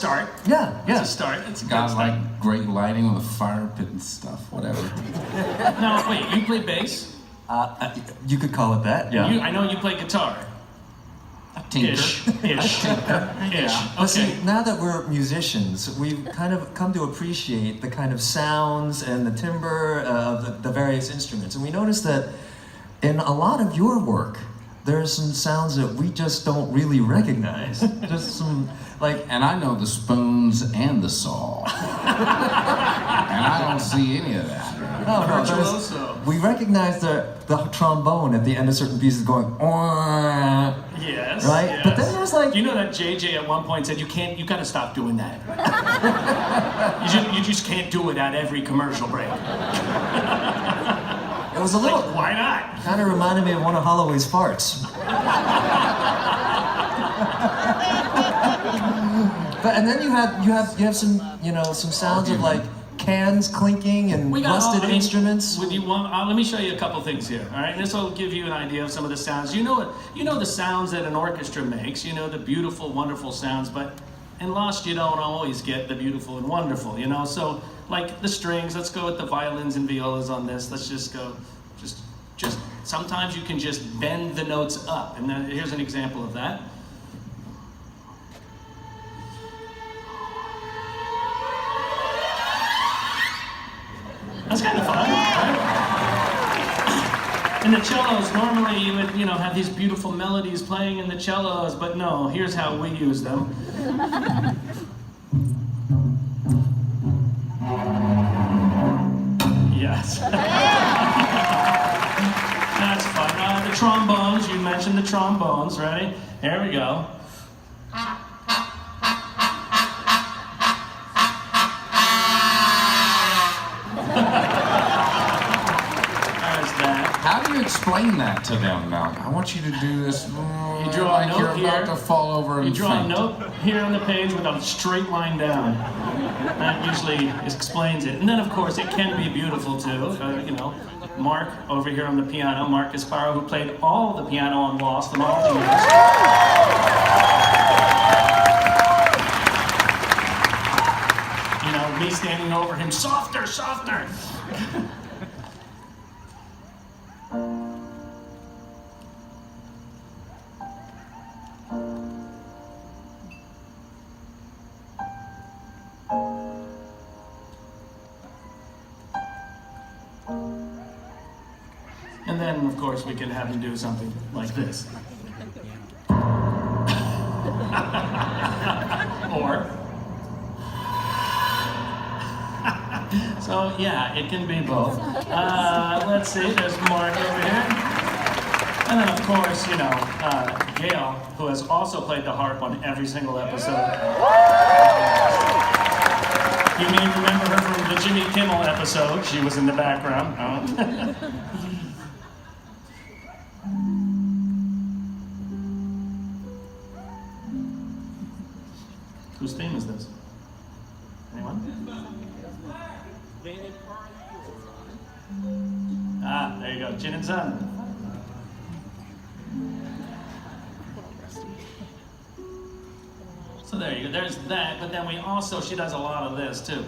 start. Yeah. It's a start. It's a good Got start. like great lighting with a fire pit and stuff, whatever. Now, wait, you play bass? You could call it that. Yeah. I know you play guitar. Tinker. Ish. Ish. But see, Okay. now that we're musicians, we've kind of come to appreciate the kind of sounds and the timbre of the various instruments. And we noticed that in a lot of your work, there's some sounds that we just don't really recognize. Just some, like... And I know the spoons and the saw. And I don't see any of that. No, Virtuoso. we recognize the trombone at the end of certain pieces going, Yes. right? Yes. But then there's like... You know that JJ at one point said, you gotta stop doing that. you just can't do it at every commercial break. It was a little... Like, why not? Kind of reminded me of one of Holloway's farts. But and then you have some some sounds of like cans clinking and rusted instruments. Would you want? Let me show you a couple things here. All right, this will give you an idea of some of the sounds. You know the sounds that an orchestra makes. You know the beautiful, wonderful sounds. But in Lost, you don't always get the beautiful and wonderful. So like the strings. Let's go with the violins and violas on this. Let's just go. Just sometimes you can just bend the notes up, and then here's an example of that. That's kind of fun, right? In the cellos, normally you would, have these beautiful melodies playing in the cellos, but no, here's how we use them. Yes. That's fun. The trombones, you mentioned the trombones, ready? Here we go. How do you explain that to them now? I want you to do this. You draw like a note you're here. about to fall over and You draw faint. a note here on the page with a straight line down. That usually explains it. And then, of course, it can be beautiful too. Mark over here on the piano, Mark Gasparo, who played all the piano on Lost in all the years. Me standing over him, softer, softer. And then, of course, we can have him do something like this. Or... So, yeah, it can be both. Let's see, there's Mark over here. And then, of course, Gail, who has also played the harp on every single episode. You may remember her from the Jimmy Kimmel episode. She was in the background. Oh. Whose theme is this? Anyone? Ah, there you go, Jin and Sun. So there you go, there's that, but then she does a lot of this too.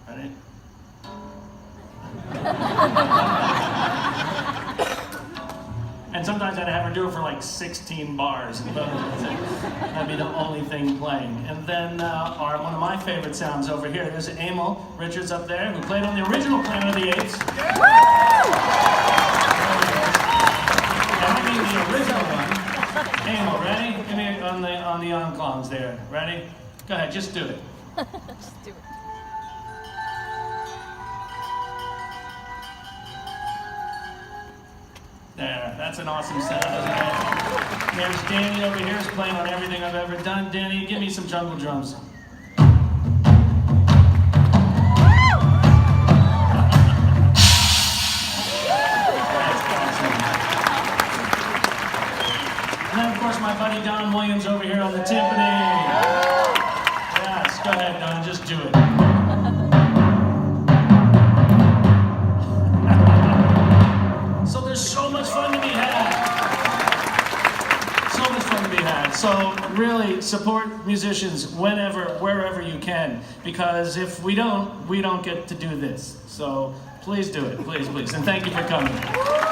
Ready? And sometimes I'd have her do it for like 16 bars. That'd be the only thing playing. And then one of my favorite sounds over here, there's Emil Richards up there, who played on the original Planet of the Apes. I mean the original one. Emil, ready? Give me on the enclons there. Ready? Go ahead, just do it. Just do it. There, that's an awesome sound, isn't it? There's Danny over here, who's playing on everything I've ever done. Danny, give me some jungle drums. And then, of course, my buddy Don Williams over here on the timpani. Yes, go ahead, Don, just do it. So there's so much fun to be had. So much fun to be had. So really support musicians whenever, wherever you can, because if we don't get to do this. So please do it, please, please. And thank you for coming.